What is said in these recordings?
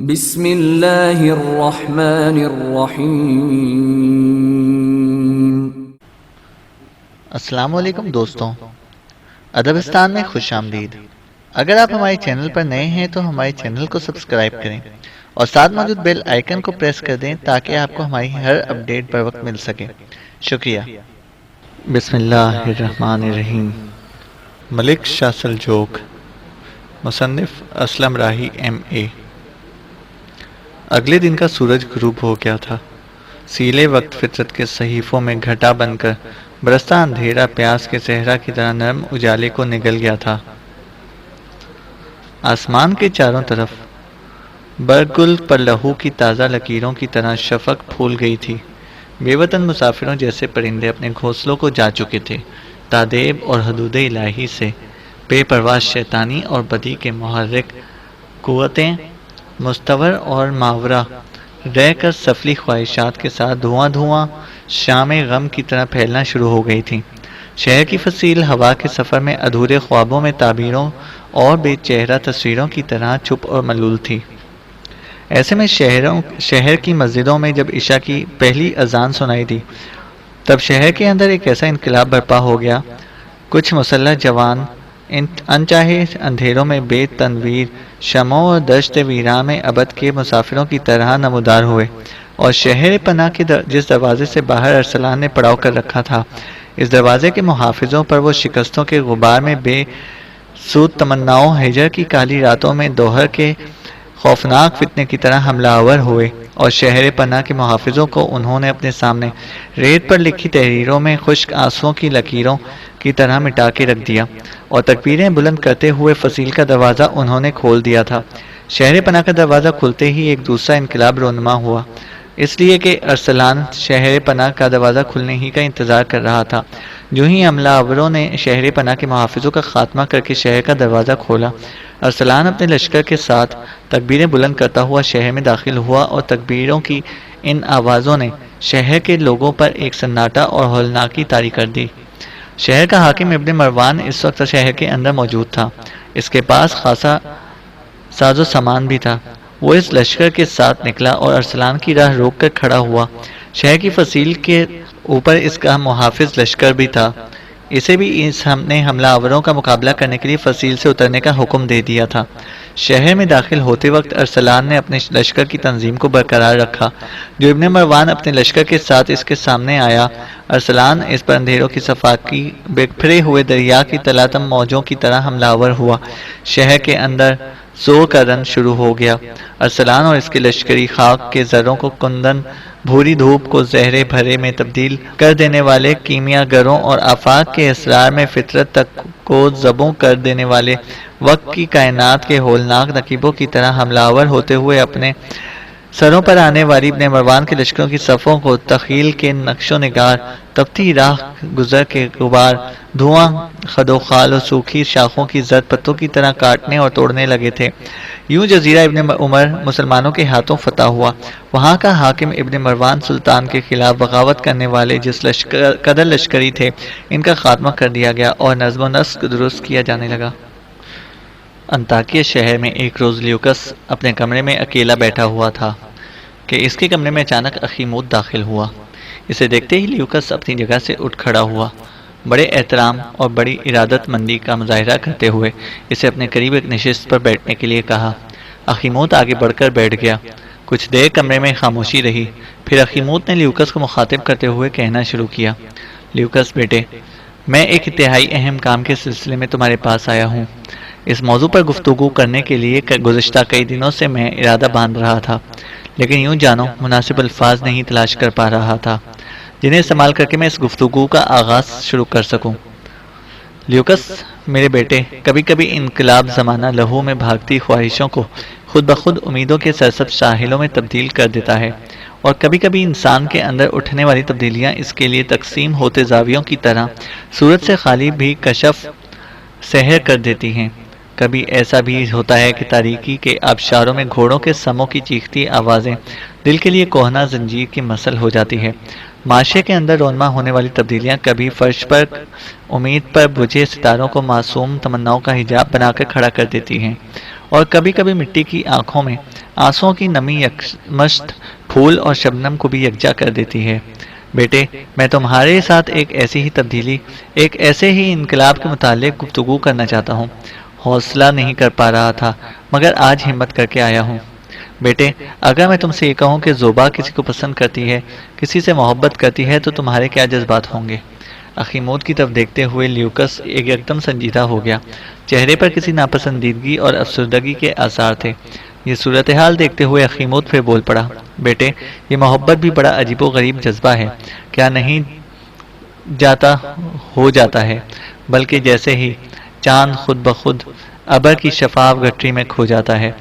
بسم اللہ الرحمن الرحیم۔ السلام علیکم دوستوں، ادبستان میں خوش آمدید۔ اگر آپ ہمارے چینل پر نئے ہیں تو ہمارے چینل کو سبسکرائب کریں اور ساتھ موجود بیل آئیکن کو پریس کر دیں تاکہ آپ کو ہماری ہر اپڈیٹ پر وقت مل سکے۔ شکریہ۔ بسم اللہ الرحمن الرحیم۔ ملک شاہ سلجوق، مصنف اسلم راہی ایم.اے۔ اگلے دن کا سورج غروب ہو گیا تھا۔ سیلے وقت فطرت کے صحیفوں میں گھٹا بن کر برستا اندھیرا پیاس کے صحرا کی طرح نرم اجالے کو نگل گیا تھا۔ آسمان کے چاروں طرف برگل پر لہو کی تازہ لکیروں کی طرح شفق پھول گئی تھی۔ بے وطن مسافروں جیسے پرندے اپنے گھونسلوں کو جا چکے تھے۔ تادیب اور حدود الہی سے بے پرواز شیطانی اور بدی کے محرک قوتیں مستور اور ماورا رہ کر سفلی خواہشات کے ساتھ دھواں شام غم کی طرح پھیلنا شروع ہو گئی تھی۔ شہر کی فصیل ہوا کے سفر میں ادھورے خوابوں میں تعبیروں اور بے چہرہ تصویروں کی طرح چپ اور ملول تھی۔ ایسے میں شہر کی مسجدوں میں جب عشاء کی پہلی اذان سنائی دی تب شہر کے اندر ایک ایسا انقلاب برپا ہو گیا۔ کچھ مسلح جوان انچاہے اندھیروں میں بے تنویر شمعوں اور دشت ویراں میں ابد کے مسافروں کی طرح نمودار ہوئے، اور شہر پناہ کے جس دروازے سے باہر ارسلان نے پڑاؤ کر رکھا تھا، اس دروازے کے محافظوں پر وہ شکستوں کے غبار میں بے سود تمناؤں ہجر کی کالی راتوں میں دوہر کے خوفناک فتنے کی طرح حملہ آور ہوئے، اور شہر پناہ کے محافظوں کو انہوں نے اپنے سامنے ریت پر لکھی تحریروں میں خشک آنسوؤں کی لکیروں کی طرح مٹا کے رکھ دیا، اور تکبیریں بلند کرتے ہوئے فصیل کا دروازہ انہوں نے کھول دیا تھا۔ شہر پناہ کا دروازہ کھلتے ہی ایک دوسرا انقلاب رونما ہوا، اس لیے کہ ارسلان شہر پناہ کا دروازہ کھلنے ہی کا انتظار کر رہا تھا۔ جو ہی حملہ آوروں نے شہر پناہ کے محافظوں کا خاتمہ کر کے شہر کا دروازہ کھولا، ارسلان اپنے لشکر کے ساتھ تکبیریں بلند کرتا ہوا شہر میں داخل ہوا، اور تکبیروں کی ان آوازوں نے شہر کے لوگوں پر ایک سناٹا اور ہولناکی طاری کر دی۔ شہر کا حاکم ابن مروان اس وقت شہر کے اندر موجود تھا۔ اس کے پاس خاصا ساز و سامان بھی تھا۔ وہ اس لشکر کے ساتھ نکلا اور ارسلان کی راہ روک کر کھڑا ہوا۔ شہر کی فصیل کے اوپر اس کا محافظ لشکر بھی تھا۔ اسے بھی نے حملہ آوروں کا مقابلہ کرنے کے لیے فصیل سے اترنے کا حکم دے دیا تھا۔ شہر میں داخل ہوتے وقت ارسلان نے اپنے لشکر کی تنظیم کو برقرار رکھا۔ جو ابن مروان اپنے لشکر کے ساتھ اس کے سامنے آیا، ارسلان اس پر اندھیروں کی صفاقی بکھرے ہوئے دریا کی تلاطم موجوں کی طرح حملہ آور ہوا۔ شہر کے اندر زور کا رن شروع ہو گیا۔ ارسلان اور اس کے لشکری خاک کے ذروں کو کندن، بھوری دھوپ کو زہرے بھرے میں تبدیل کر دینے والے کیمیا گروں اور آفاق کے اسرار میں فطرت تک کو ذبح کر دینے والے وقت کی کائنات کے ہولناک نقیبوں کی طرح حملہ آور ہوتے ہوئے اپنے سروں پر آنے والی ابن مروان کے لشکروں کی صفوں کو تخیل کے نقش و نگار، تپتی راہ گزر کے غبار، دھواں خد و خال اور سوکھی شاخوں کی زرد پتوں کی طرح کاٹنے اور توڑنے لگے تھے۔ یوں جزیرہ ابن عمر مسلمانوں کے ہاتھوں فتح ہوا۔ وہاں کا حاکم ابن مروان سلطان کے خلاف بغاوت کرنے والے جس قدر لشکری تھے، ان کا خاتمہ کر دیا گیا اور نظم و نسق درست کیا جانے لگا۔ انطاکیہ شہر میں ایک روز لیوکس اپنے کمرے میں اکیلا بیٹھا ہوا تھا کہ اس کے کمرے میں اچانک اخیموت داخل ہوا۔ اسے دیکھتے ہی لیوکس اپنی جگہ سے اٹھ کھڑا ہوا، بڑے احترام اور بڑی ارادت مندی کا مظاہرہ کرتے ہوئے اسے اپنے قریب ایک نشست پر بیٹھنے کے لیے کہا۔ اخیموت آگے بڑھ کر بیٹھ گیا۔ کچھ دیر کمرے میں خاموشی رہی، پھر اخیموت نے لیوکس کو مخاطب کرتے ہوئے کہنا شروع کیا۔ لیوکس بیٹے، میں ایک انتہائی اہم کام کے سلسلے میں تمہارے پاس آیا ہوں۔ اس موضوع پر گفتگو کرنے کے لیے گزشتہ کئی دنوں سے میں ارادہ باندھ رہا تھا، لیکن یوں جانو مناسب الفاظ نہیں تلاش کر پا رہا تھا جنہیں استعمال کر کے میں اس گفتگو کا آغاز شروع کر سکوں۔ لیوکس میرے بیٹے، کبھی کبھی انقلاب زمانہ لہو میں بھاگتی خواہشوں کو خود بخود امیدوں کے سرسبز ساحلوں میں تبدیل کر دیتا ہے، اور کبھی کبھی انسان کے اندر اٹھنے والی تبدیلیاں اس کے لیے تقسیم ہوتے زاویوں کی طرح صورت سے خالی بھی کشف سحر کر دیتی ہیں۔ کبھی ایسا بھی ہوتا ہے کہ تاریکی کے آبشاروں میں گھوڑوں کے سموں کی چیختی آوازیں دل کے لیے کوہنا زنجیر کی مسل ہو جاتی ہے۔ معاشرے کے اندر رونما ہونے والی تبدیلیاں کبھی فرش پر امید پر بجھے ستاروں کو معصوم تمناؤں کا حجاب بنا کر کھڑا کر دیتی ہیں، اور کبھی کبھی مٹی کی آنکھوں میں آنسوؤں کی نمی یکمشت پھول اور شبنم کو بھی یکجا کر دیتی ہے۔ بیٹے، میں تمہارے ساتھ ایک ایسی ہی تبدیلی، ایک ایسے ہی انقلاب کے متعلق گفتگو کرنا چاہتا ہوں۔ حوصلہ نہیں کر پا رہا تھا، مگر آج ہمت کر کے آیا ہوں۔ بیٹے، اگر میں تم سے یہ کہوں کہ زوبا کسی کو پسند کرتی ہے، کسی سے محبت کرتی ہے، تو تمہارے کیا جذبات ہوں گے؟ اخیموت کی طرف دیکھتے ہوئے لیوکس ایک دم سنجیدہ ہو گیا۔ چہرے پر کسی ناپسندیدگی اور افسردگی کے آثار تھے۔ یہ صورتحال دیکھتے ہوئے اخیموت پھر بول پڑا، بیٹے، یہ محبت بھی بڑا عجیب و غریب جذبہ ہے، کیا نہیں جاتا ہو جاتا ہے، بلکہ جیسے ہی چاند خود بخود ابر کی شفاف گٹری میں کھو جاتا ہے۔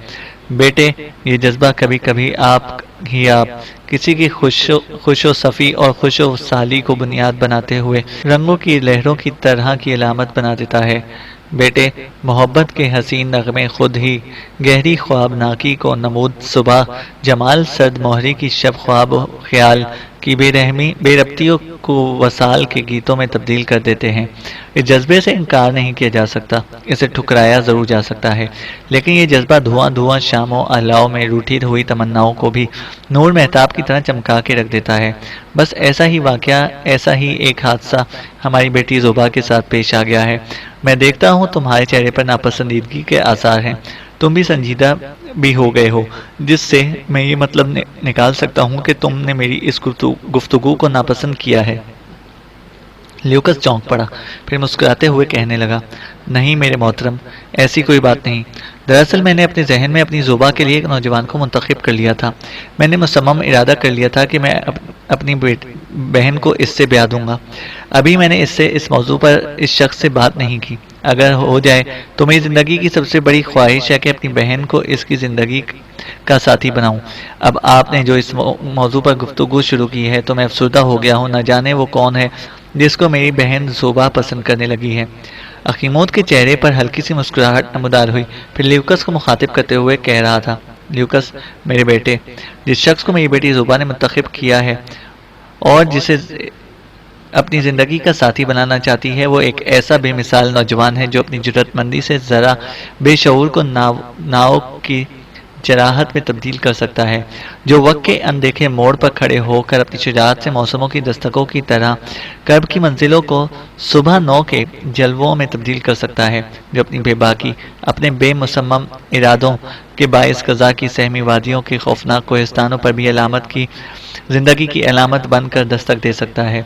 بیٹے، یہ جذبہ کبھی کبھی آپ کسی کی خوش و صفی اور خوش و سالی کو بنیاد بناتے ہوئے رنگوں کی لہروں کی طرح کی علامت بنا دیتا ہے۔ بیٹے، محبت کے حسین نغمے خود ہی گہری خوابناکی کو نمود صبح، جمال سرد مہری کی شب خواب و خیال کی بے ربطیوں کو وصال کے گیتوں میں تبدیل کر دیتے ہیں۔ اس جذبے سے انکار نہیں کیا جا سکتا، اسے ٹھکرایا ضرور جا سکتا ہے، لیکن یہ جذبہ دھواں شاموں الاؤ میں روٹھی ہوئی تمناؤں کو بھی نور مہتاب کی طرح چمکا کے رکھ دیتا ہے۔ بس ایسا ہی واقعہ، ایسا ہی ایک حادثہ ہماری بیٹی زوبا کے ساتھ پیش آ گیا ہے۔ میں دیکھتا ہوں تمہارے چہرے پر ناپسندیدگی کے آثار ہیں، تم بھی سنجیدہ بھی ہو گئے ہو، جس سے میں یہ مطلب نکال سکتا ہوں کہ تم نے میری اس گفتگو کو ناپسند کیا ہے۔ لیوکس چونک پڑا، پھر مسکراتے ہوئے کہنے لگا، نہیں میرے محترم، ایسی کوئی بات نہیں۔ دراصل میں نے اپنے ذہن میں اپنی زوبا کے لیے ایک نوجوان کو منتخب کر لیا تھا۔ میں نے مصمم ارادہ کر لیا تھا کہ میں اپنی بہن کو اس سے بیاہ دوں گا۔ ابھی میں نے اس موضوع پر اس شخص سے بات نہیں کی۔ اگر ہو جائے تو میری زندگی کی سب سے بڑی خواہش ہے کہ اپنی بہن کو اس کی زندگی کا ساتھی بناؤں۔ اب آپ نے جو اس موضوع پر گفتگو شروع کی ہے تو میں افسردہ ہو گیا ہوں، نہ جانے وہ کون ہے جس کو میری بہن زوبا پسند کرنے لگی ہے۔ اخیموت کے چہرے پر ہلکی سی مسکراہٹ نمودار ہوئی، پھر لیوکس کو مخاطب کرتے ہوئے کہہ رہا تھا، لیوکس میرے بیٹے، جس شخص کو میری بیٹی زوبا نے منتخب کیا ہے اور جسے اپنی زندگی کا ساتھی بنانا چاہتی ہے، وہ ایک ایسا بے مثال نوجوان ہے جو اپنی جرات مندی سے ذرا بے شعور کو ناؤ کی جراحت میں تبدیل کر سکتا ہے، جو وقت کے اندیکھے موڑ پر کھڑے ہو کر اپنی شجاعت سے موسموں کی دستکوں کی طرح کرب کی منزلوں کو صبح نو کے جلووں میں تبدیل کر سکتا ہے، جو اپنی بے باکی، اپنے بے مصمم ارادوں کے باعث قضا کی سہمی وادیوں کے خوفناک کوہستانوں پر بھی علامت کی زندگی کی علامت بن کر دستک دے سکتا ہے۔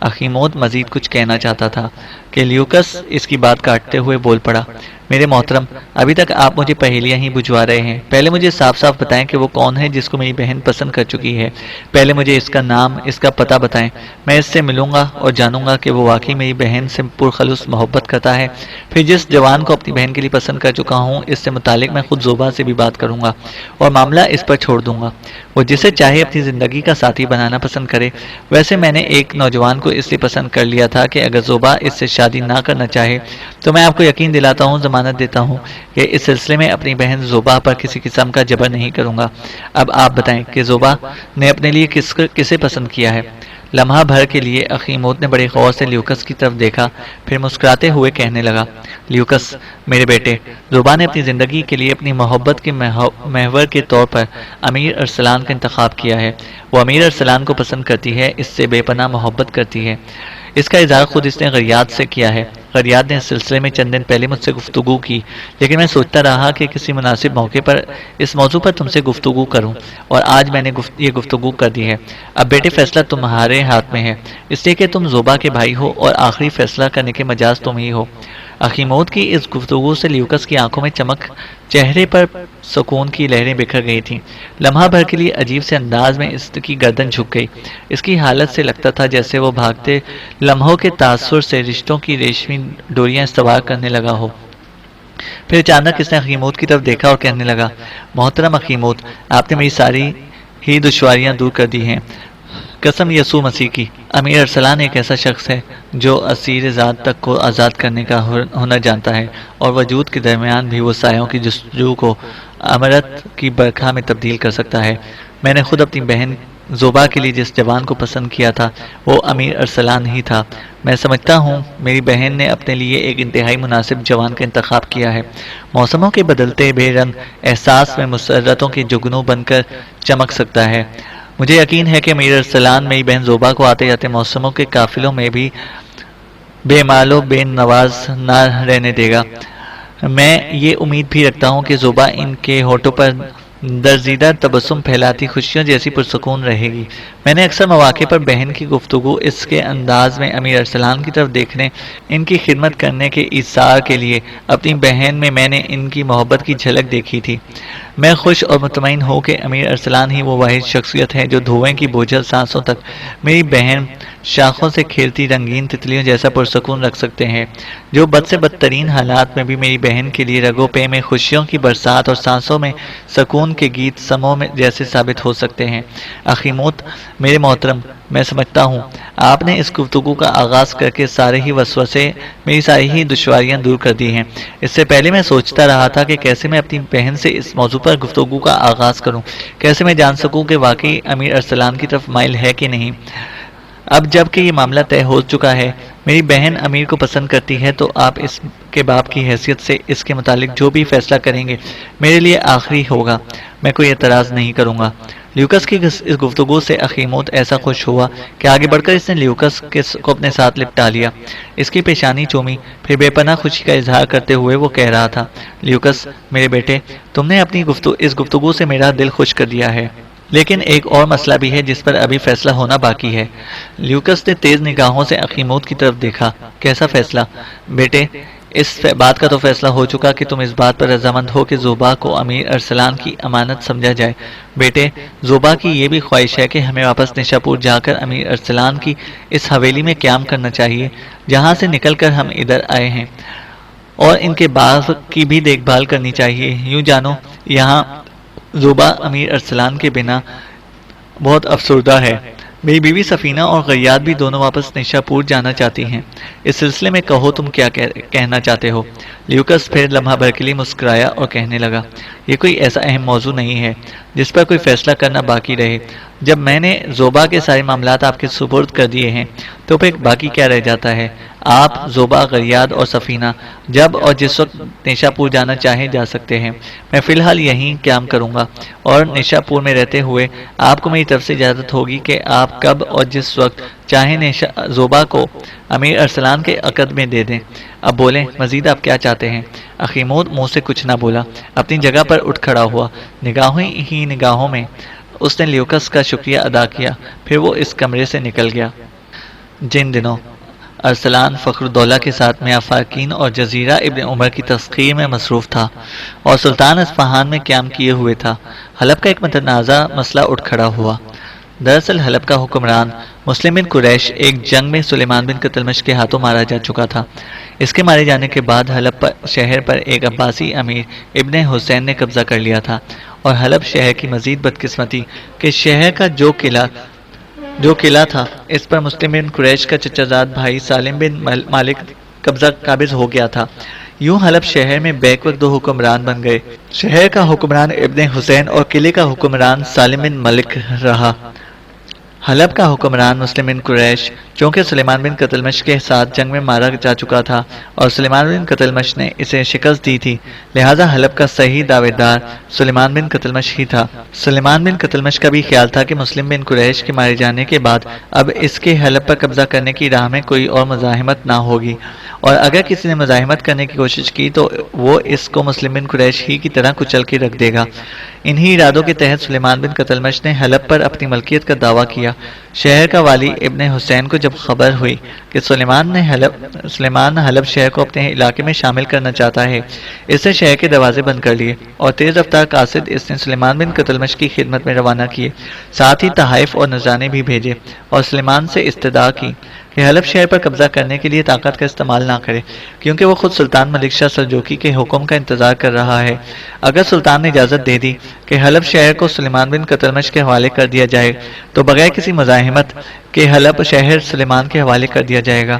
اخیموت مزید کچھ کہنا چاہتا تھا کہ لیوکس اس کی بات کاٹتے ہوئے بول پڑا، میرے محترم، ابھی تک آپ مجھے پہیلیاں ہی بجھوا رہے ہیں۔ پہلے مجھے صاف صاف بتائیں کہ وہ کون ہے جس کو میری بہن پسند کر چکی ہے۔ پہلے مجھے اس کا نام، اس کا پتہ بتائیں، میں اس سے ملوں گا اور جانوں گا کہ وہ واقعی میری بہن سے پرخلوص محبت کرتا ہے۔ پھر جس جوان کو اپنی بہن کے لیے پسند کر چکا ہوں، اس سے متعلق میں خود زوبا سے بھی بات کروں گا اور معاملہ اس پر چھوڑ دوں گا۔ وہ جسے چاہے اپنی زندگی کا ساتھی بنانا پسند کرے۔ ویسے میں نے ایک نوجوان کو اس لیے پسند کر لیا تھا کہ اگر زوبا اس سے شادی نہ کرنا چاہے تو میں آپ کو یقین دلاتا ہوں، ضمانت دیتا ہوں کہ اس سلسلے میں اپنی بہن زوبا پر کسی قسم کا جبر نہیں کروں گا۔ اب آپ بتائیں کہ زوبا نے اپنے لیے کسے پسند کیا ہے؟ لمحہ بھر کے لیے اخیموت نے بڑے غور سے لیوکس کی طرف دیکھا، پھر مسکراتے ہوئے کہنے لگا، لیوکس میرے بیٹے، زوبا نے اپنی زندگی کے لیے اپنی محبت کے محور کے طور پر امیر ارسلان کا انتخاب کیا ہے۔ وہ امیر ارسلان کو پسند کرتی ہے، اس سے بے پناہ محبت کرتی ہے۔ اس کا اظہار خود اس نے غریاد سے کیا ہے۔ غریاد نے اس سلسلے میں چند دن پہلے مجھ سے گفتگو کی، لیکن میں سوچتا رہا کہ کسی مناسب موقع پر اس موضوع پر تم سے گفتگو کروں، اور آج میں نے یہ گفتگو کر دی ہے۔ اب بیٹے، فیصلہ تمہارے ہاتھ میں ہے، اس لیے کہ تم زوبا کے بھائی ہو اور آخری فیصلہ کرنے کے مجاز تم ہی ہو۔ اخیموت کی اس گفتگو سے لیوکس کی آنکھوں میں چمک، چہرے پر سکون کی لہریں بکھر گئی تھیں۔ لمحہ بھر کے لیے عجیب سے انداز میں اس کی گردن جھک گئی۔ اس کی حالت سے لگتا تھا جیسے وہ بھاگتے لمحوں کے تاثر سے رشتوں کی ریشمی ڈوریاں استوار کرنے لگا ہو۔ پھر اچانک اس نے اخیموت کی طرف دیکھا اور کہنے لگا، محترم اخیموت، آپ نے میری ساری ہی دشواریاں دور کر دی ہیں، قسم یسوع مسیح کی۔ امیر ارسلان ایک ایسا شخص ہے جو اسیر ذات تک کو آزاد کرنے کا ہنر جانتا ہے، اور وجود کے درمیان بھی وہ سایوں کی جستجو کو امرت کی برکھا میں تبدیل کر سکتا ہے۔ میں نے خود اپنی بہن زوبا کے لیے جس جوان کو پسند کیا تھا وہ امیر ارسلان ہی تھا۔ میں سمجھتا ہوں میری بہن نے اپنے لیے ایک انتہائی مناسب جوان کا انتخاب کیا ہے۔ موسموں کے بدلتے بے رنگ احساس میں مسرتوں کے جگنو بن کر چمک سکتا ہے۔ مجھے یقین ہے کہ امیر ارسلان میری بہن زوبا کو آتے جاتے موسموں کے قافلوں میں بھی بے مال و بے نواز نہ رہنے دے گا۔ میں یہ امید بھی رکھتا ہوں کہ زوبا ان کے ہونٹوں پر درزیدہ تبسم پھیلاتی خوشیوں جیسی پرسکون رہے گی۔ میں نے اکثر مواقع پر بہن کی گفتگو اس کے انداز میں امیر ارسلان کی طرف دیکھنے، ان کی خدمت کرنے کے ایثار کے لیے اپنی بہن میں نے ان کی محبت کی جھلک دیکھی تھی۔ میں خوش اور مطمئن ہوں کہ امیر ارسلان ہی وہ واحد شخصیت ہے جو دھوئیں کی بوجھل سانسوں تک میری بہن شاخوں سے کھیلتی رنگین تتلیوں جیسا پرسکون رکھ سکتے ہیں، جو بد سے بدترین حالات میں بھی میری بہن کے لیے رگوں پے میں خوشیوں کی برسات اور سانسوں میں سکون کے گیت سموں میں جیسے ثابت ہو سکتے ہیں۔ اخیموت میرے محترم، میں سمجھتا ہوں آپ نے اس گفتگو کا آغاز کر کے سارے ہی وسوسے، میری ساری ہی دشواریاں دور کر دی ہیں۔ اس سے پہلے میں سوچتا رہا تھا کہ کیسے میں اپنی بہن سے اس موضوع پر گفتگو کا آغاز کروں، کیسے میں جان سکوں کہ واقعی امیر ارسلان کی طرف مائل ہے کہ نہیں۔ اب جب کہ یہ معاملہ طے ہو چکا ہے، میری بہن امیر کو پسند کرتی ہے، تو آپ اس کے باپ کی حیثیت سے اس کے متعلق جو بھی فیصلہ کریں گے میرے لیے آخری ہوگا، میں کوئی اعتراض نہیں کروں گا۔ لیوکس کی اس گفتگو سے اخیموت ایسا خوش ہوا کہ آگے بڑھ کر اس نے لیوکس کو اپنے ساتھ لپٹا لیا، اس کی پیشانی چومی، پھر بے پناہ خوشی کا اظہار کرتے ہوئے وہ کہہ رہا تھا، لیوکس میرے بیٹے، تم نے اپنی اس گفتگو سے میرا دل خوش کر دیا ہے، لیکن ایک اور مسئلہ بھی ہے جس پر ابھی فیصلہ ہونا باقی ہے۔ لیوکس نے تیز نگاہوں سے اخیموت کی طرف دیکھا۔ کیسا فیصلہ؟ بیٹے، اس بات کا تو فیصلہ ہو چکا کہ تم اس بات پر رضامند ہو کہ زوبا کو امیر ارسلان کی امانت سمجھا جائے۔ بیٹے، زوبا کی یہ بھی خواہش ہے کہ ہمیں واپس نشاپور جا کر امیر ارسلان کی اس حویلی میں قیام کرنا چاہیے جہاں سے نکل کر ہم ادھر آئے ہیں، اور ان کے باغ کی بھی دیکھ بھال کرنی چاہیے۔ یوں جانو، یہاں زوبا امیر ارسلان کے بنا بہت افسردہ ہے۔ میری بیوی سفینہ اور غیاد بھی دونوں واپس نشاپور جانا چاہتی ہیں۔ اس سلسلے میں کہو تم کیا کہنا چاہتے ہو؟ لیوکس پھر لمحہ بھر کے لیے مسکرایا اور کہنے لگا، یہ کوئی ایسا اہم موضوع نہیں ہے جس پر کوئی فیصلہ کرنا باقی رہے۔ جب میں نے زوبا کے سارے معاملات آپ کے سپرد کر دیے ہیں تو پھر باقی کیا رہ جاتا ہے؟ آپ، زوبا، غیاد اور سفینہ جب اور جس وقت نشاپور جانا چاہیں جا سکتے ہیں۔ میں فی الحال یہیں قیام کروں گا، اور نشاپور میں رہتے ہوئے آپ کو میری طرف سے اجازت ہوگی کہ آپ کب اور جس وقت چاہیں زوبا کو امیر ارسلان کے عقد میں دے دیں۔ اب بولیں، مزید آپ کیا چاہتے ہیں؟ اخیموت منہ سے کچھ نہ بولا، اپنی جگہ پر اٹھ کھڑا ہوا۔ نگاہوں میں اس نے لیوکس کا شکریہ ادا کیا، پھر وہ اس کمرے سے نکل گیا۔ جن دنوں ارسلان فخر الدولہ کے ساتھ میاں فارکین اور جزیرہ ابن عمر کی تسخیر میں مصروف تھا اور سلطان اصفہان میں قیام کیے ہوئے تھا، حلب کا ایک متنازع مسئلہ اٹھ کھڑا ہوا۔ دراصل حلب کا حکمران مسلم بن قریش ایک جنگ میں سلیمان بن قتلمش کے ہاتھوں مارا جا چکا تھا۔ اس کے مارے جانے کے بعد حلب شہر پر ایک عباسی امیر ابن حسین نے قبضہ کر لیا تھا، اور حلب شہر کی مزید بدقسمتی کہ شہر کا جو قلعہ تھا اس پر مسلم بن قریش کا چچا زاد بھائی سالم بن مالک قابض ہو گیا تھا۔ یوں حلب شہر میں بیک وقت دو حکمران بن گئے، شہر کا حکمران ابن حسین اور قلعے کا حکمران سالم بن ملک رہا۔ حلب کا حکمران مسلم بن قریش چونکہ سلیمان بن قتلمش کے ساتھ جنگ میں مارا جا چکا تھا اور سلیمان بن قتلمش نے اسے شکست دی تھی، لہذا حلب کا صحیح دعوے دار سلیمان بن قتلمش ہی تھا۔ سلیمان بن قتلمش کا بھی خیال تھا کہ مسلم بن قریش کے مارے جانے کے بعد اب اس کے حلب پر قبضہ کرنے کی راہ میں کوئی اور مزاحمت نہ ہوگی، اور اگر کسی نے مزاحمت کرنے کی کوشش کی تو وہ اس کو مسلم بن قریش ہی کی طرح کچل کے رکھ دے گا۔ انہی ارادوں کے تحت سلیمان بن قتلمش نے حلب پر اپنی ملکیت کا دعویٰ کیا۔ شہر کا والی ابن حسین کو جب خبر ہوئی کہ سلیمان حلب شہر کو اپنے علاقے میں شامل کرنا چاہتا ہے، اس نے شہر کے دروازے بند کر لیے اور تیز رفتار قاصد اس نے سلیمان بن قتلمش کی خدمت میں روانہ کیے، ساتھ ہی تحائف اور نذرانے بھی بھیجے اور سلیمان سے استدعا کی کہ حلب شہر پر قبضہ کرنے کے لیے طاقت کا استعمال نہ کرے، کیونکہ وہ خود سلطان ملک شاہ سلجوقی کے حکم کا انتظار کر رہا ہے۔ اگر سلطان نے اجازت دے دی کہ حلب شہر کو سلیمان بن قتلمش کے حوالے کر دیا جائے تو بغیر کسی مزاحمت کے حلب شہر سلیمان کے حوالے کر دیا جائے گا۔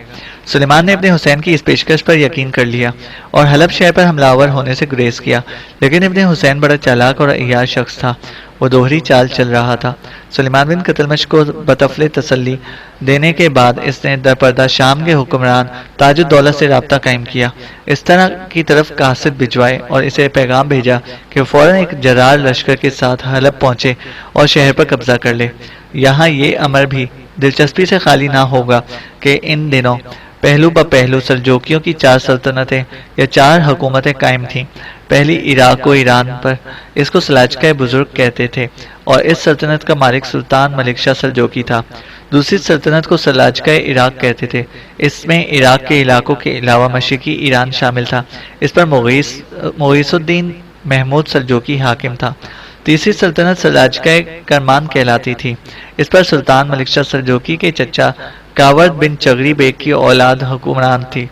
سلیمان نے ابن حسین کی اس پیشکش پر یقین کر لیا اور حلب شہر پر حملہ آور ہونے سے گریز کیا، لیکن ابن حسین بڑا چالاک اور عیار شخص تھا۔ وہ دوہری چال چل رہا تھا۔ سلیمان بن قتلمش کو بطفل تسلی دینے کے بعد اس نے درپردہ شام کے حکمران تاج الدولہ سے رابطہ قائم کیا، اس طرح کی طرف قاصد بھجوائے اور اسے پیغام بھیجا کہ فوراً ایک جرار لشکر کے ساتھ حلب پہنچے اور شہر پر قبضہ کر لے۔ یہاں یہ امر بھی دلچسپی سے خالی نہ ہوگا کہ ان دنوں پہلو بہ پہلو سلجوکیوں کی 4 سلطنتیں یا 4 حکومتیں قائم تھیں۔ پہلی عراق و ایران پر، اس کو سلاجقہ بزرگ کہتے تھے اور اس سلطنت کا مالک سلطان ملک شاہ سلجوکی تھا۔ دوسری سلطنت کو سلاجقہ عراق کہتے تھے، اس میں عراق کے علاقوں کے علاوہ مشرقی ایران شامل تھا، اس پر مغیث الدین محمود سلجوکی حاکم تھا۔ تیسری سلطنت سلاجقہ کرمان کہلاتی تھی، اس پر سلطان ملک شاہ سلجوکی کے چچا کاورد بن چغری بیگ کی اولاد حکمران تھی۔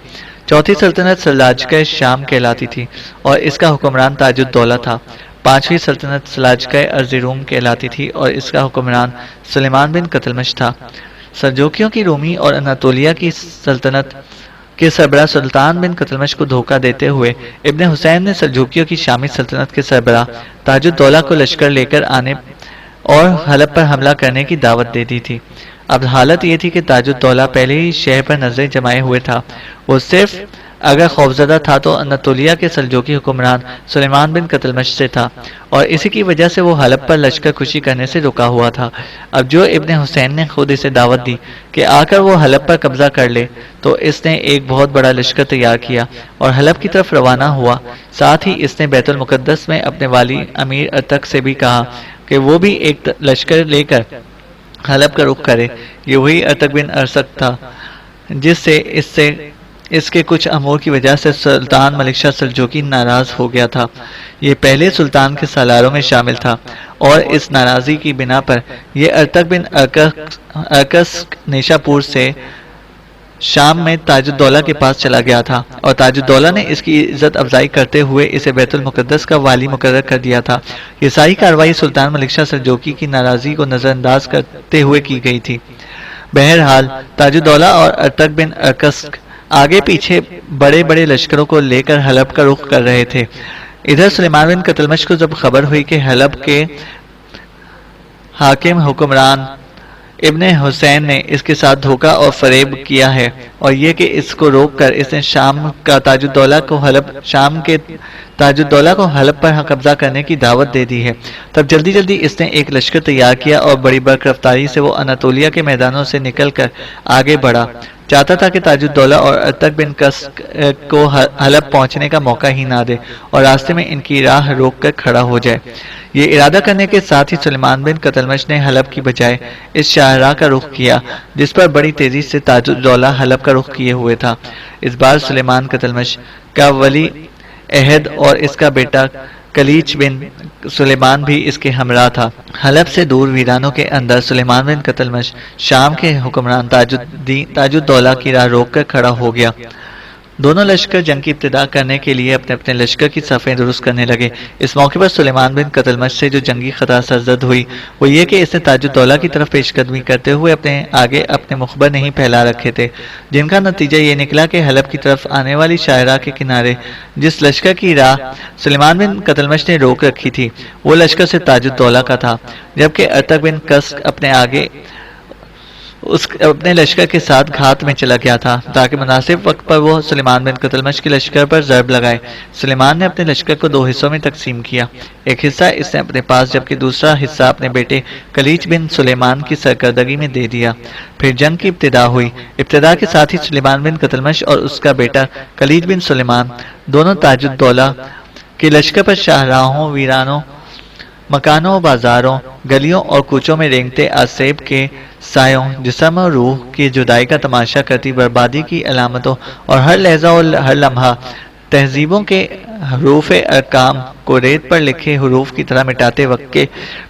چوتھی سلطنت سلاجقہ شام کہلاتی تھی اور اس کا حکمران تاج الدولہ تھا۔ پانچویں سلطنت سلاجقہ ارض روم کہلاتی تھی اور اس کا حکمران سلیمان بن قتلمش تھا۔ سلجوکیوں کی رومی اور اناطولیہ کی سلطنت کے سربراہ سلطان بن قتلمش کو دھوکہ دیتے ہوئے ابن حسین نے سلجوکیوں کی شامی سلطنت کے سربراہ تاج الدولہ کو لشکر لے کر آنے اور حلب پر حملہ کرنے کی دعوت دے دی تھی۔ اب حالت یہ تھی کہ تاج الدولہ پہلے ہی شہر پر نظریں جمائے ہوئے تھا، وہ صرف اگر خوفزدہ تھا تو اناطولیہ کے سلجوکی حکمران سلیمان بن قتلمش سے تھا اور اسی کی وجہ سے وہ حلب پر لشکر کشی کرنے سے رکا ہوا تھا۔ اب جو ابن حسین نے خود اسے دعوت دی کہ آ کر وہ حلب پر قبضہ کر لے تو اس نے ایک بہت بڑا لشکر تیار کیا اور حلب کی طرف روانہ ہوا۔ ساتھ ہی اس نے بیت المقدس میں اپنے والی امیر ارتک سے بھی کہا کہ وہ بھی ایک لشکر لے کر حلب کا رخ کرے۔ یہ وہی ارتک بن ارسک تھا جس سے اس کے کچھ امور کی وجہ سے سلطان ملک شاہ سلجوکی ناراض ہو گیا تھا۔ یہ پہلے سلطان کے سالاروں میں شامل تھا اور اس ناراضی کی بنا پر یہ ارتک بن ارکس نیشا پور سے شام میں تاج الدولہ کے پاس چلا گیا تھا اور تاج الدولہ نے اس کی عزت افزائی کرتے ہوئے اسے بیت المقدس کا والی مقرر کر دیا تھا۔ یہ ساری کارروائی سلطان ملک شاہ سلجوکی کی ناراضی کو نظر انداز کرتے ہوئے کی گئی تھی۔ بہرحال تاج الدولہ اور ارتک بن ارکس آگے پیچھے بڑے بڑے لشکروں کو لے کر حلب کا رخ کر رہے تھے۔ ادھر سلیمان بن قتلمش کو جب خبر ہوئی کہ حلب کے حاکم حکمران ابن حسین نے اس کے ساتھ دھوکہ اور فریب کیا ہے اور یہ کہ اس کو روک کر اس نے شام کے تاج الدولہ کو حلب پر قبضہ کرنے کی دعوت دے دی ہے، تب جلدی جلدی اس نے ایک لشکر تیار کیا اور بڑی برق رفتاری سے وہ اناطولیہ کے میدانوں سے نکل کر آگے بڑھا۔ چاہتا تھا کہ تاج الدولہ اور ارتک بن قسک کو حلب پہنچنے کا موقع ہی نہ دے اور راستے میں ان کی راہ روک کر کھڑا ہو جائے۔ یہ ارادہ کرنے کے ساتھ ہی سلیمان بن قتلمش نے حلب کی بجائے اس شاہراہ کا رخ کیا جس پر بڑی تیزی سے تاج الدولہ حلب کا رخ کیے ہوئے تھا۔ اس بار سلیمان قتلمش کا ولی عہد اور اس کا بیٹا کلیچ بن سلیمان بھی اس کے ہمراہ تھا۔ حلب سے دور ویرانوں کے اندر سلیمان بن قتلمش شام کے حکمران تاج الدولہ کی راہ روک کر کھڑا ہو گیا۔ دونوں لشکر جنگ کی ابتدا کرنے کے لیے اپنے اپنے لشکر کی صفیں درست کرنے لگے۔ اس موقع پر سلیمان بن قتلمش سے جو جنگی خطا سرزد ہوئی وہ یہ کہ اس نے تاج الدولہ کی طرف پیش قدمی کرتے ہوئے اپنے آگے اپنے مخبر نہیں پھیلا رکھے تھے، جن کا نتیجہ یہ نکلا کہ حلب کی طرف آنے والی شاہراہ کے کنارے جس لشکر کی راہ سلیمان بن قتلمش نے روک رکھی تھی وہ لشکر سے تاج الدولہ کا تھا، جبکہ ارتک بن قسک اپنے آگے اپنے لشکر کے ساتھ گھات میں چلا گیا تھا تاکہ مناسب وقت پر وہ سلیمان بن قتلمش کے لشکر پر ضرب لگائے۔ سلیمان نے اپنے لشکر کو 2 حصوں میں تقسیم کیا، ایک حصہ اس نے اپنے پاس جبکہ دوسرا حصہ اپنے بیٹے کلیچ بن سلیمان کی سرکردگی میں دے دیا۔ پھر جنگ کی ابتدا ہوئی۔ ابتدا کے ساتھ ہی سلیمان بن قتلمش اور اس کا بیٹا کلیچ بن سلیمان دونوں تاج الدولہ کے لشکر پر شاہراہوں، ویرانوں، مکانوں، بازاروں، گلیوں اور کوچوں میں رینگتے آسیب کے سایوں، جسم اور روح کی جدائی کا تماشا کرتی بربادی کی علامتوں اور ہر لحظہ اور ہر لمحہ تہذیبوں کے حروف ارقام کو ریت پر لکھے حروف کی طرح مٹاتے وقت کے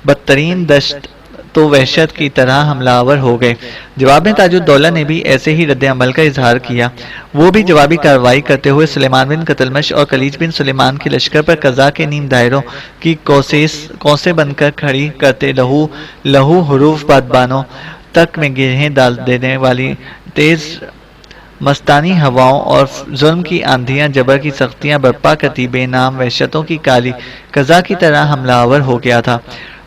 بدترین دشت تو وحشت کی طرح حملہ آور ہو گئے۔ جواب میں تاج الدولہ نے بھی ایسے ہی رد عمل کا اظہار کیا۔ وہ بھی جوابی کارروائی کرتے ہوئے سلیمان بن قتلمش اور کلیچ بن سلیمان کے لشکر پر قضا کے نیم دائروں کی کوسیں بن کر کھڑی کرتے لہو حروف بادبانوں تک میں گرہیں ڈال دینے والی تیز مستانی ہواؤں اور ظلم کی آندھیاں، جبر کی سختیاں برپا کرتی بے نام وحشتوں کی کالی قضا کی طرح حملہ آور ہو گیا تھا۔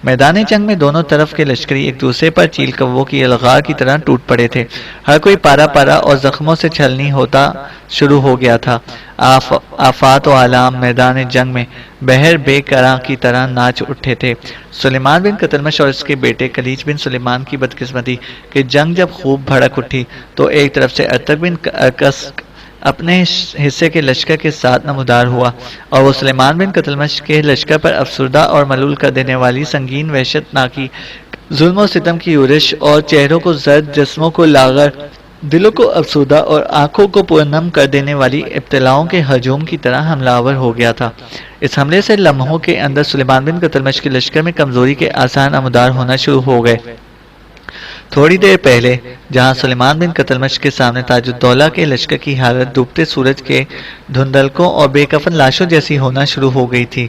میدان جنگ میں دونوں طرف کے لشکری ایک دوسرے پر چیل کووں کی الغار کی طرح ٹوٹ پڑے تھے۔ ہر کوئی پارا پارا اور زخموں سے چھلنی ہوتا شروع ہو گیا تھا۔ آفات و علام میدان جنگ میں بہر بے کراں کی طرح ناچ اٹھے تھے۔ سلیمان بن قتلمش اور اس کے بیٹے کلیج بن سلیمان کی بدقسمتی کہ جنگ جب خوب بھڑک اٹھی تو ایک طرف سے ارطغرل بن ارکس اپنے حصے کے لشکر کے ساتھ نمودار ہوا اور وہ سلیمان بن قتلمش کے لشکر پر افسردہ اور ملول کر دینے والی سنگین وحشت ناکی ظلم و ستم کی یورش اور چہروں کو زرد، جسموں کو لاغر، دلوں کو افسردہ اور آنکھوں کو پرنم کر دینے والی ابتلاؤں کے ہجوم کی طرح حملہ آور ہو گیا تھا۔ اس حملے سے لمحوں کے اندر سلیمان بن قتلمش کے لشکر میں کمزوری کے آثار نمودار ہونا شروع ہو گئے۔ تھوڑی دیر پہلے جہاں سلیمان بن قتلمش کے سامنے تاج الدولہ کے لشکر کی حالت ڈوبتے سورج کے دھندلکوں اور بے کفن لاشوں جیسی ہونا شروع ہو گئی تھی،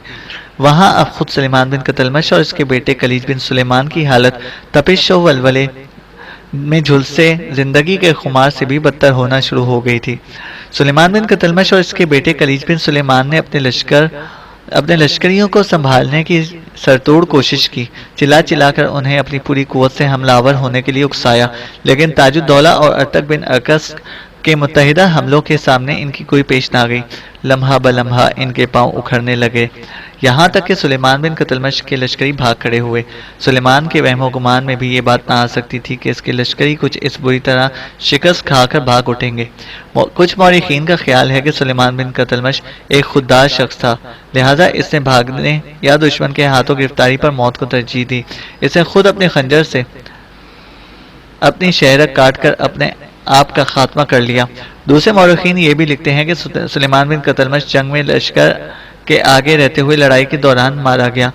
وہاں اب خود سلیمان بن قتلمش اور اس کے بیٹے کلیج بن سلیمان کی حالت تپش و ولولے میں جھلسے زندگی کے خمار سے بھی بدتر ہونا شروع ہو گئی تھی۔ سلیمان بن قتلمش اور اس کے بیٹے کلیج بن سلیمان نے اپنے لشکریوں کو سنبھالنے کی سرتوڑ کوشش کی، چلا چلا کر انہیں اپنی پوری قوت سے حملہ آور ہونے کے لیے اکسایا، لیکن تاج الدولہ اور ارطغرل بن ارکس کے متحدہ حملوں کے سامنے ان کی کوئی پیش نہ گئی۔ لمحہ بلمحہ ان کے پاؤں اکھڑنے لگے، یہاں تک کہ سلیمان بن قتلمش کے لشکری بھاگ کھڑے ہوئے۔ سلیمان کے وہم و گمان میں بھی یہ بات نہ آ سکتی تھی کہ اس کے لشکری کچھ اس بری طرح شکست کھا کر بھاگ اٹھیں گے۔ کچھ مورخین کا خیال ہے کہ سلیمان بن قتلمش ایک خوددار شخص تھا، لہذا اس نے بھاگنے یا دشمن کے ہاتھوں گرفتاری پر موت کو ترجیح دی۔ اس نے خود اپنے خنجر سے اپنی شہرک کاٹ کر اپنے آپ کا خاتمہ کر لیا۔ دوسرے مورخین یہ بھی لکھتے ہیں کہ سلیمان بن قتلمش جنگ میں لشکر کے آگے رہتے ہوئے لڑائی کے دوران مارا گیا۔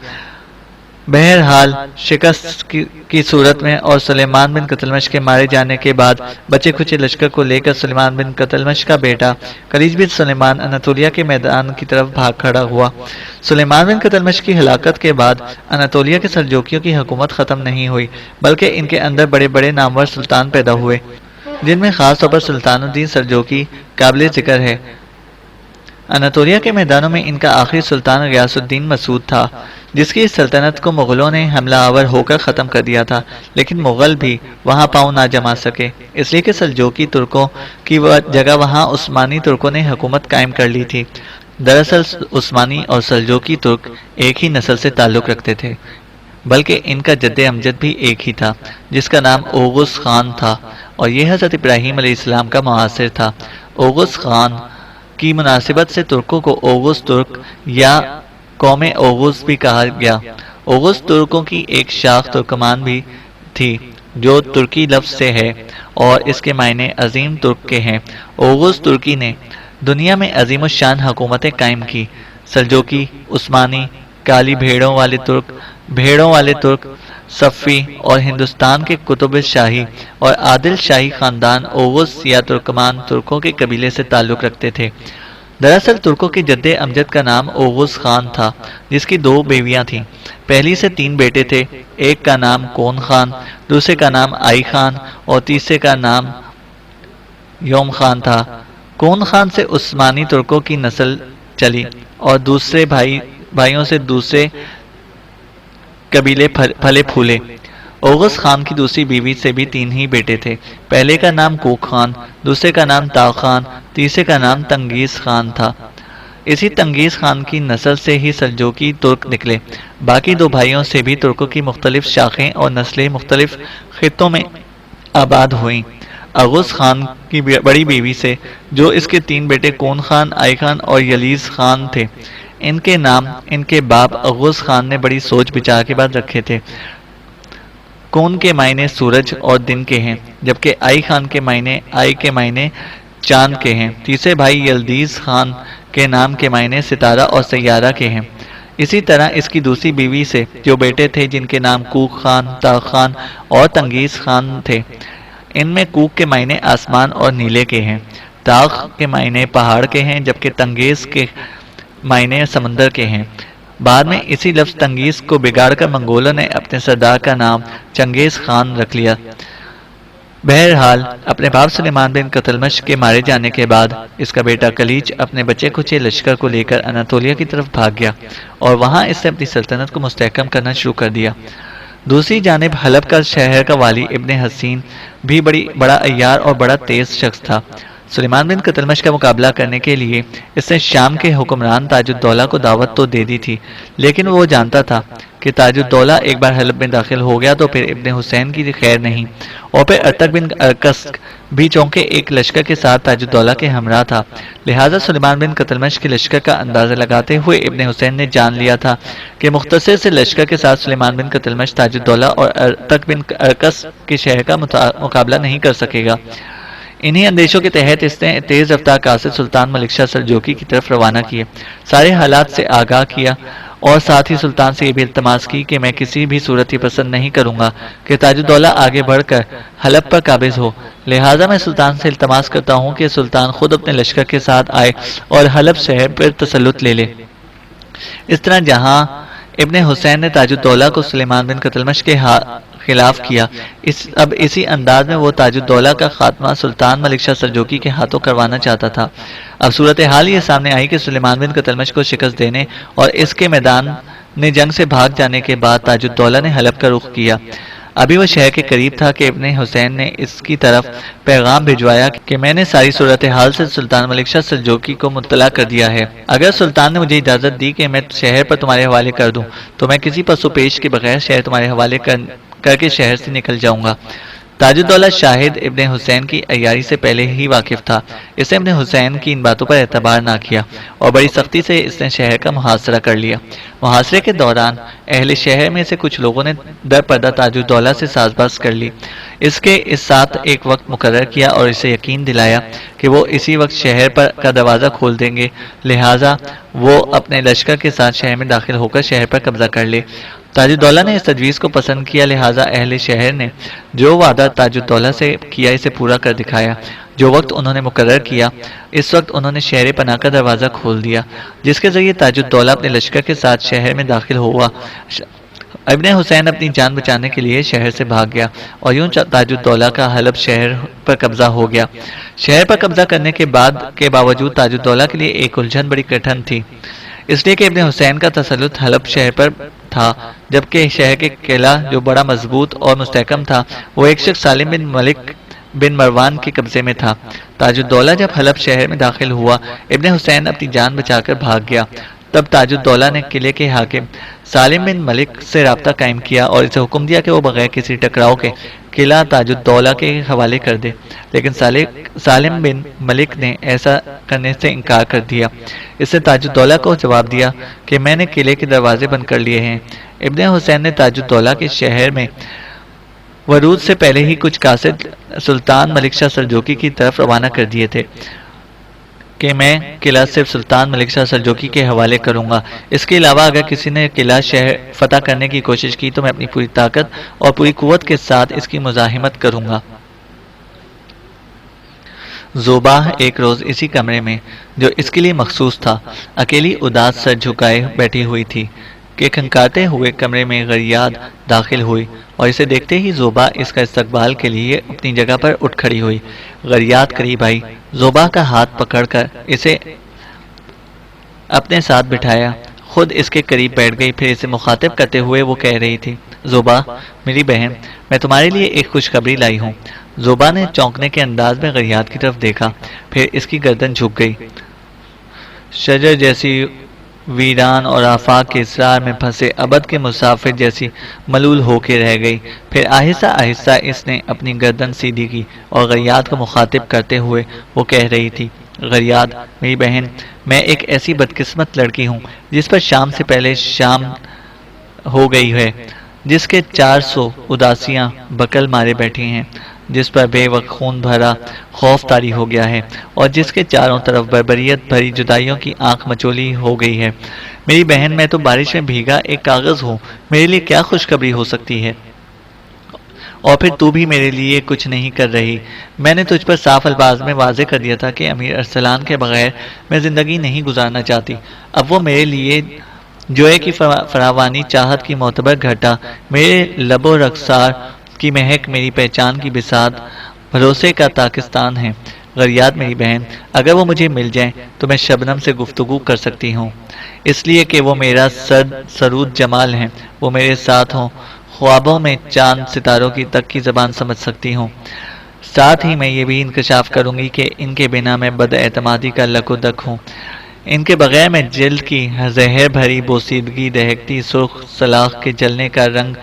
بہرحال شکست کی صورت میں اور سلیمان بن قتلمش کے مارے جانے کے بعد بچے کھچے لشکر کو لے کر سلیمان بن قتلمش کا بیٹا کلیج بن سلیمان اناتولیہ کے میدان کی طرف بھاگ کھڑا ہوا۔ سلیمان بن قتلمش کی ہلاکت کے بعد اناتولیہ کے سلجوکیوں کی حکومت ختم نہیں ہوئی، بلکہ ان کے اندر بڑے بڑے نامور سلطان پیدا ہوئے، جن میں خاص طور پر سلطان الدین سلجوکی قابل ذکر ہے۔ اناتولیہ کے میدانوں میں ان کا آخری سلطان غیاث الدین مسعود تھا، جس کی سلطنت کو مغلوں نے حملہ آور ہو کر ختم کر دیا تھا، لیکن مغل بھی وہاں پاؤں نہ جما سکے، اس لیے کہ سلجوکی ترکوں کی جگہ وہاں عثمانی ترکوں نے حکومت قائم کر لی تھی۔ دراصل عثمانی اور سلجوکی ترک ایک ہی نسل سے تعلق رکھتے تھے، بلکہ ان کا جد امجد بھی ایک ہی تھا، جس کا نام اوغوز خان تھا، اور یہ حضرت ابراہیم علیہ السلام کا معاصر تھا۔ اوغوز خان کی مناسبت سے ترکوں کو اوغوز ترک یا قوم اوغوز بھی کہا گیا۔ اوغوز ترکوں کی ایک شاخ ترکمان بھی تھی جو ترکی لفظ سے ہے اور اس کے معنی عظیم ترک کے ہیں۔ اوغوز ترکی نے دنیا میں عظیم الشان حکومتیں قائم کی۔ سلجوکی، عثمانی، کالی بھیڑوں والے ترک، صفوی اور ہندوستان کے قطب شاہی اور عادل شاہی خاندان اوغوز یا ترکمان ترکوں کے قبیلے سے تعلق رکھتے تھے۔ دراصل ترکوں کے جد امجد کا نام اوغوز خان تھا، جس کی 2 بیویاں تھیں۔ پہلی سے 3 بیٹے تھے، ایک کا نام کون خان، دوسرے کا نام آئی خان اور تیسرے کا نام یوم خان تھا۔ کون خان سے عثمانی ترکوں کی نسل چلی اور دوسرے بھائیوں سے دوسرے قبیلے پھلے پھولے۔ اوغوز خان کی دوسری بیوی سے بھی 3 ہی بیٹے تھے، پہلے کا نام کوک خان، دوسرے کا نام تاغ خان، تیسرے کا نام تنگیز خان تھا۔ اسی تنگیز خان کی نسل سے ہی سلجوکی ترک نکلے۔ باقی 2 بھائیوں سے بھی ترکوں کی مختلف شاخیں اور نسلیں مختلف خطوں میں آباد ہوئیں۔ اوغوز خان کی بڑی بیوی سے، جو اس کے 3 بیٹے کون خان، آئی خان اور یلیز خان تھے، ان کے نام ان کے باپ اوغوز خان نے بڑی سوچ بچار کے بعد رکھے تھے۔ کون کے معنی سورج اور دن کے ہیں، جبکہ آئی خان کے معنی چاند کے ہیں۔ تیسرے بھائی یلدیز خان کے نام کے معنی ستارہ اور سیارہ کے ہیں۔ اسی طرح اس کی دوسری بیوی سے جو بیٹے تھے جن کے نام کوک خان، تاغ خان اور تنگیز خان تھے، ان میں کوک کے معنی آسمان اور نیلے کے ہیں، تاغ کے معنی پہاڑ کے ہیں، جبکہ تنگیز کے معنی سمندر کے ہیں۔ بعد میں اسی لفظ تنگیز کو بگاڑ کر منگولوں نے اپنے سردار کا نام چنگیز خان رکھ لیا۔ بہرحال اپنے باپ سلیمان بن قتلمش کے مارے جانے کے بعد اس کا بیٹا کلیج اپنے بچے کچے لشکر کو لے کر اناتولیا کی طرف بھاگ گیا اور وہاں اس نے اپنی سلطنت کو مستحکم کرنا شروع کر دیا۔ دوسری جانب حلب کا شہر کا والی ابن حسین بھی بڑا عیار اور بڑا تیز شخص تھا۔ سلیمان بن قتلمش کا مقابلہ کرنے کے لیے اس نے شام کے حکمران تاج الدولہ کو دعوت تو دے دی تھی، لیکن وہ جانتا تھا کہ تاج الدولہ ایک بار حلب میں داخل ہو گیا تو پھر ابن حسین کی خیر نہیں، اور پھر ارتک بن ارکس بھی چونکہ ایک لشکر کے ساتھ تاج الدولہ کے ہمراہ تھا، لہٰذا سلیمان بن قتلمش کے لشکر کا اندازہ لگاتے ہوئے ابن حسین نے جان لیا تھا کہ مختصر سے لشکر کے ساتھ سلیمان بن قتلمش تاج الدولہ اور ارتک بن ارکس کے شہر کا مقابلہ نہیں کر سکے گا۔ انہی اندیشوں کے تحت اس نے تیز رفتار قاصد سلطان ملک شاہ سلجوقی کی طرف روانہ کیے، سارے حالات سے آگاہ کیا اور ساتھ ہی سلطان سے یہ بھی التماس کی کہ میں کسی بھی صورت یہ پسند نہیں کروں گا کہ تاج الدولہ آگے بڑھ کر حلب پر قابض ہو، لہٰذا میں سلطان سے التماس کرتا ہوں کہ سلطان خود اپنے لشکر کے ساتھ آئے اور حلب شہر پر تسلط لے لے۔ اس طرح جہاں ابن حسین نے تاج الدولہ کو سلیمان بن قتلمش کے خلاف کیا، اب اسی انداز میں وہ تاج الدولہ کا خاتمہ سلطان ملک شاہ سلجوقی کے ہاتھوں کروانا چاہتا تھا۔ اب صورتحال یہ سامنے آئی کہ سلیمان بن قتلمش کو شکست دینے اور اس کے میدان نے جنگ سے بھاگ جانے کے بعد تاج الدولہ نے حلب کا رخ کیا۔ ابھی وہ شہر کے قریب تھا کہ ابن حسین نے اس کی طرف پیغام بھجوایا کہ میں نے ساری صورتحال سے سلطان ملک شاہ سلجوقی کو مطلع کر دیا ہے۔ اگر سلطان نے مجھے اجازت دی کہ میں شہر پر تمہارے حوالے کر دوں تو میں کسی پس و پیش کے بغیر شہر تمہارے حوالے کر کے شہر سے نکل جاؤں گا۔ تاج الدولہ شاہد ابن حسین کی عیاری سے پہلے ہی واقف تھا، اس نے ابن حسین کی ان باتوں پر اعتبار نہ کیا اور بڑی سختی سے اس نے شہر کا محاصرہ کر لیا۔ محاصرے کے دوران اہل شہر میں سے کچھ لوگوں نے در پردہ تاج الدولہ سے ساز باز کر لی، اس کے ساتھ ایک وقت مقرر کیا اور اسے یقین دلایا کہ وہ اسی وقت شہر کا دروازہ کھول دیں گے، لہٰذا وہ اپنے لشکر کے ساتھ شہر میں داخل ہو کر شہر پر قبضہ کر لے۔ تاج الدولہ نے اس تجویز کو پسند کیا، لہٰذا اہل شہر نے جو وعدہ تاج الدولہ سے کیا اسے پورا کر دکھایا۔ جو وقت انہوں نے مقرر کیا اس وقت انہوں نے شہر پناہ کا دروازہ کھول دیا، جس کے ذریعے تاج الدولہ اپنے لشکر کے ساتھ شہر میں داخل ہوا۔ ابن حسین اپنی جان بچانے کے لیے شہر سے بھاگ گیا اور یوں تاج الدولہ کا حلب شہر پر قبضہ ہو گیا۔ شہر پر قبضہ کرنے کے باوجود تاج الدولہ کے لیے ایک الجھن بڑی کٹھن تھی، اس لیے کہ ابن حسین کا تسلط حلب شہر پر تھا، جبکہ شہر کے قلعہ جو بڑا مضبوط اور مستحکم تھا وہ ایک شخص سالم بن ملک بن مروان کے قبضے میں تھا۔ تاج الدولہ جب حلب شہر میں داخل ہوا، ابن حسین اپنی جان بچا کر بھاگ گیا۔ تب تاج الدولہ نے قلعے کے حاکم سالم بن ملک سے رابطہ قائم کیا اور اسے حکم دیا کہ وہ بغیر کسی ٹکراؤ کے قلعہ تاج الدولہ کے حوالے کر دے، لیکن سالم بن ملک نے ایسا کرنے سے انکار کر دیا۔ اس نے تاج الدولہ کو جواب دیا کہ میں نے قلعے کے دروازے بند کر لیے ہیں۔ ابن حسین نے تاج الدولہ کے شہر میں ورود سے پہلے ہی کچھ قاصد سلطان ملک شاہ سلجوقی کی طرف روانہ کر دیے تھے کہ میں قلعہ صرف سلطان ملک شاہ سلجوقی کے حوالے کروں گا، اس کے علاوہ اگر کسی نے قلعہ شہر فتح کرنے کی کوشش کی تو میں اپنی پوری طاقت اور پوری قوت کے ساتھ اس کی مزاحمت کروں گا۔ زوبا ایک روز اسی کمرے میں جو اس کے لیے مخصوص تھا اکیلی اداس سر جھکائے بیٹھی ہوئی تھی کہ کھنکاتے ہوئے کمرے میں غریاد داخل ہوئی اور اسے دیکھتے ہی زوبا اس کا استقبال کے لیے اپنی جگہ پر اٹھ کھڑی ہوئی۔ غریاد قریب آئی، زوبا کا ہاتھ پکڑ کر اسے اپنے ساتھ بٹھایا، خود اس کے قریب بیٹھ گئی، پھر اسے مخاطب کرتے ہوئے وہ کہہ رہی تھی، زوبا میری بہن، میں تمہارے لیے ایک خوشخبری لائی ہوں۔ زوبا نے چونکنے کے انداز میں غریاد کی طرف دیکھا، پھر اس کی گردن جھک گئی، شجر جیسی ویران اور آفاق کے اسرار میں پھنسے ابد کے مسافر جیسی ملول ہو کے رہ گئی۔ پھر آہستہ آہستہ اس نے اپنی گردن سیدھی کی اور غریاد کو مخاطب کرتے ہوئے وہ کہہ رہی تھی، غریاد میری بہن، میں ایک ایسی بدقسمت لڑکی ہوں جس پر شام سے پہلے شام ہو گئی ہے، جس کے 400 اداسیاں بکل مارے بیٹھی ہیں، جس پر بے وقت خون بھرا خوف طاری ہو گیا ہے اور جس کے چاروں طرف بربریت بھری جدائیوں کی آنکھ مچولی ہو گئی ہے۔ میری بہن، میں تو بارش میں بھیگا ایک کاغذ ہوں، میرے لیے کیا خوشخبری ہو سکتی ہے؟ اور پھر تو بھی میرے لیے کچھ نہیں کر رہی۔ میں نے تجھ پر صاف الفاظ میں واضح کر دیا تھا کہ امیر ارسلان کے بغیر میں زندگی نہیں گزارنا چاہتی۔ اب وہ میرے لیے جوئے کی فراوانی چاہت کی معتبر گھٹا میرے لب و رخسار کی مہک میری پہچان کی بساط، بھروسے کا پاکستان ہے۔ غریات میری بہن، اگر وہ مجھے مل جائیں تو میں شبنم سے گفتگو کر سکتی ہوں، اس لیے کہ وہ میرا سرود جمال ہیں، وہ میرے ساتھ ہوں، خوابوں میں چاند ستاروں کی تک کی زبان سمجھ سکتی ہوں۔ ساتھ ہی میں یہ بھی انکشاف کروں گی کہ ان کے بنا میں بد اعتمادی کا لک و دک ہوں، ان کے بغیر میں جلد کی زہر بھری بوسیدگی، دہکتی سرخ سلاخ کے جلنے کا رنگ،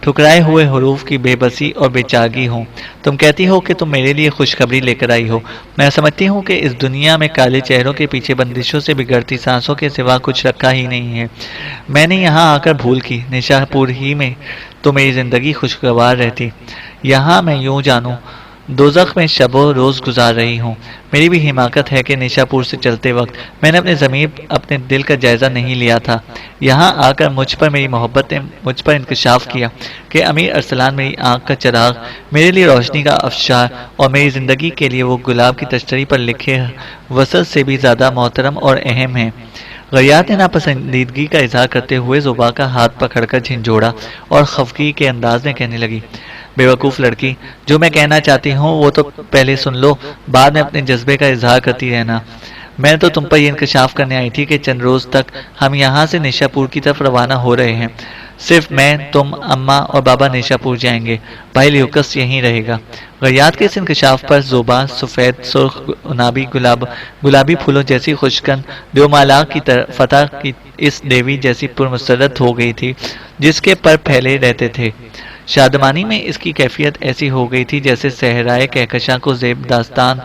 ٹھکرائے ہوئے حروف کی بے بسی اور بے چاگی ہوں۔ تم کہتی ہو کہ تم میرے لیے خوشخبری لے کر آئی ہو، میں سمجھتی ہوں کہ اس دنیا میں کالے چہروں کے پیچھے بندشوں سے بگڑتی سانسوں کے سوا کچھ رکھا ہی نہیں ہے۔ میں نے یہاں آ کر بھول کی، نشا پور ہی میں تو میری زندگی خوشگوار رہتی، یہاں میں یوں جانوں دوزخ میں شب و روز گزار رہی ہوں۔ میری بھی حماقت ہے کہ نشا پور سے چلتے وقت میں نے اپنے ضمیر، اپنے دل کا جائزہ نہیں لیا تھا۔ یہاں آ کر مجھ پر میری محبت نے مجھ پر انکشاف کیا کہ امیر ارسلان میری آنکھ کا چراغ، میرے لیے روشنی کا افشار، اور میری زندگی کے لیے وہ گلاب کی تشتری پر لکھے وصل سے بھی زیادہ محترم اور اہم ہے۔ غریات نے ناپسندیدگی کا اظہار کرتے ہوئے زوبا کا ہاتھ پکڑ کر جھنجھوڑا اور خفگی کے انداز میں کہنے لگی، بے وقوف لڑکی، جو میں کہنا چاہتی ہوں وہ تو پہلے سن لو، بعد میں اپنے جذبے کا اظہار کرتی رہنا۔ میں تو تم پر یہ انکشاف کرنے آئی تھی کہ چند روز تک ہم یہاں سے نشا پور کی طرف روانہ ہو رہے ہیں، صرف میں، تم، اماں اور بابا نشا پور جائیں گے، بھائی لیوکس یہیں رہے گا۔ غریات کے اس انکشاف پر زوبا سفید سرخ گلابی پھولوں جیسی خوشگند دیومالا کی فتح کی اس دیوی جیسی پرمسرت ہو گئی تھی جس کے پر پھیلے رہتے تھے۔ شادمانی میں اس کی کیفیت ایسی ہو گئی تھی جیسے صحرائے کہکشاں کو زیب داستان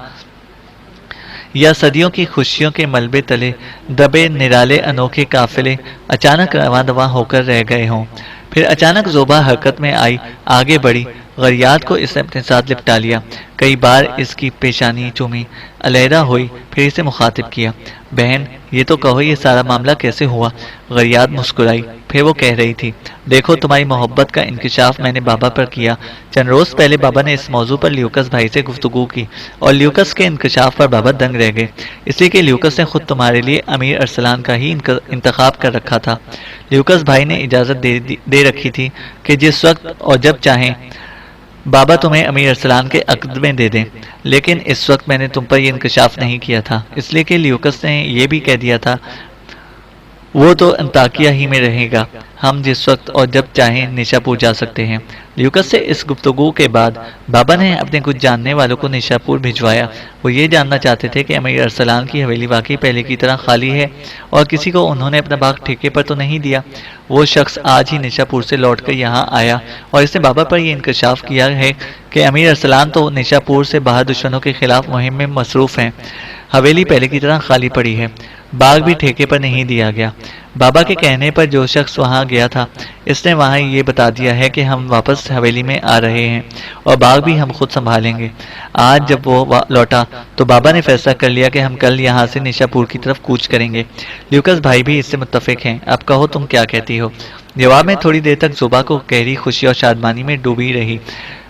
یا صدیوں کی خوشیوں کے ملبے تلے دبے نرالے انوکھے قافلے اچانک رواں دواں ہو کر رہ گئے ہوں۔ پھر اچانک زوبا حرکت میں آئی، آگے بڑھی، غریات کو اس نے اپنے ساتھ لپٹا لیا، کئی بار اس کی پیشانی چومی، علیحدہ ہوئی، پھر اسے مخاطب کیا، بہن یہ تو کہو یہ سارا معاملہ کیسے ہوا؟ غریات مسکرائی، پھر وہ کہہ رہی تھی، دیکھو تمہاری محبت کا انکشاف میں نے بابا پر کیا۔ چند روز پہلے بابا نے اس موضوع پر لیوکس بھائی سے گفتگو کی اور لیوکس کے انکشاف پر بابا دنگ رہ گئے، اس لیے کہ لیوکس نے خود تمہارے لیے امیر ارسلان کا ہی انتخاب کر رکھا تھا۔ لیوکس بھائی نے اجازت دے رکھی تھی کہ جس وقت اور جب چاہیں بابا تمہیں امیر ارسلان کے عقد میں دے دیں، لیکن اس وقت میں نے تم پر یہ انکشاف نہیں کیا تھا، اس لیے کہ لیوکس نے یہ بھی کہہ دیا تھا وہ تو انطاکیہ ہی میں رہے گا، ہم جس وقت اور جب چاہیں نشا پور جا سکتے ہیں۔ لیوکس سے اس گفتگو کے بعد بابا نے اپنے کچھ جاننے والوں کو نشا پور بھجوایا، وہ یہ جاننا چاہتے تھے کہ امیر ارسلان کی حویلی واقعی پہلے کی طرح خالی ہے اور کسی کو انہوں نے اپنا باغ ٹھیکے پر تو نہیں دیا۔ وہ شخص آج ہی نشا پور سے لوٹ کر یہاں آیا اور اس نے بابا پر یہ انکشاف کیا ہے کہ امیر ارسلان تو نشا پور سے باہر دشمنوں کے خلاف مہم میں مصروف ہیں، حویلی پہلے کی طرح خالی پڑی ہے، باغ بھی ٹھیکے پر نہیں دیا گیا۔ بابا کے کہنے پر جو شخص وہاں گیا تھا اس نے وہاں یہ بتا دیا ہے کہ ہم واپس حویلی میں آ رہے ہیں اور باغ بھی ہم خود سنبھالیں گے۔ آج جب وہ لوٹا تو بابا نے فیصلہ کر لیا کہ ہم کل یہاں سے نشا پور کی طرف کوچ کریں گے۔ لیوکس بھائی بھی اس سے متفق ہیں، اب کہو تم کیا کہتی ہو؟ جواب میں تھوڑی دیر تک زوبا کو گہری خوشی اور شادمانی میں ڈوبی رہی،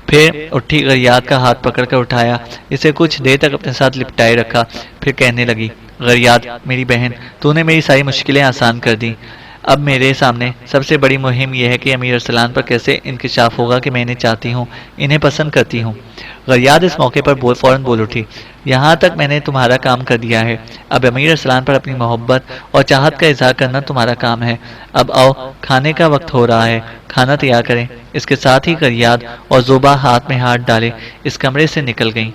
پھر اٹھی، غریات کا ہاتھ پکڑ کر اٹھایا، اسے کچھ دیر تک اپنے ساتھ لپٹائے رکھا، پھر کہنے لگی، غریات میری بہن، تو نے میری ساری مشکلیں آسان کر دی۔ اب میرے سامنے سب سے بڑی مہم یہ ہے کہ امیر ارسلان پر کیسے انکشاف ہوگا کہ میں انہیں چاہتی ہوں، انہیں پسند کرتی ہوں۔ غریات اس موقع پر فوراً بول اٹھی، یہاں تک میں نے تمہارا کام کر دیا ہے، اب امیر ارسلان پر اپنی محبت اور چاہت کا اظہار کرنا تمہارا کام ہے۔ اب آؤ، کھانے کا وقت ہو رہا ہے، کھانا تیار کریں۔ اس کے ساتھ ہی غریات اور زوبا ہاتھ میں ہاتھ ڈالے اس کمرے سے نکل گئیں۔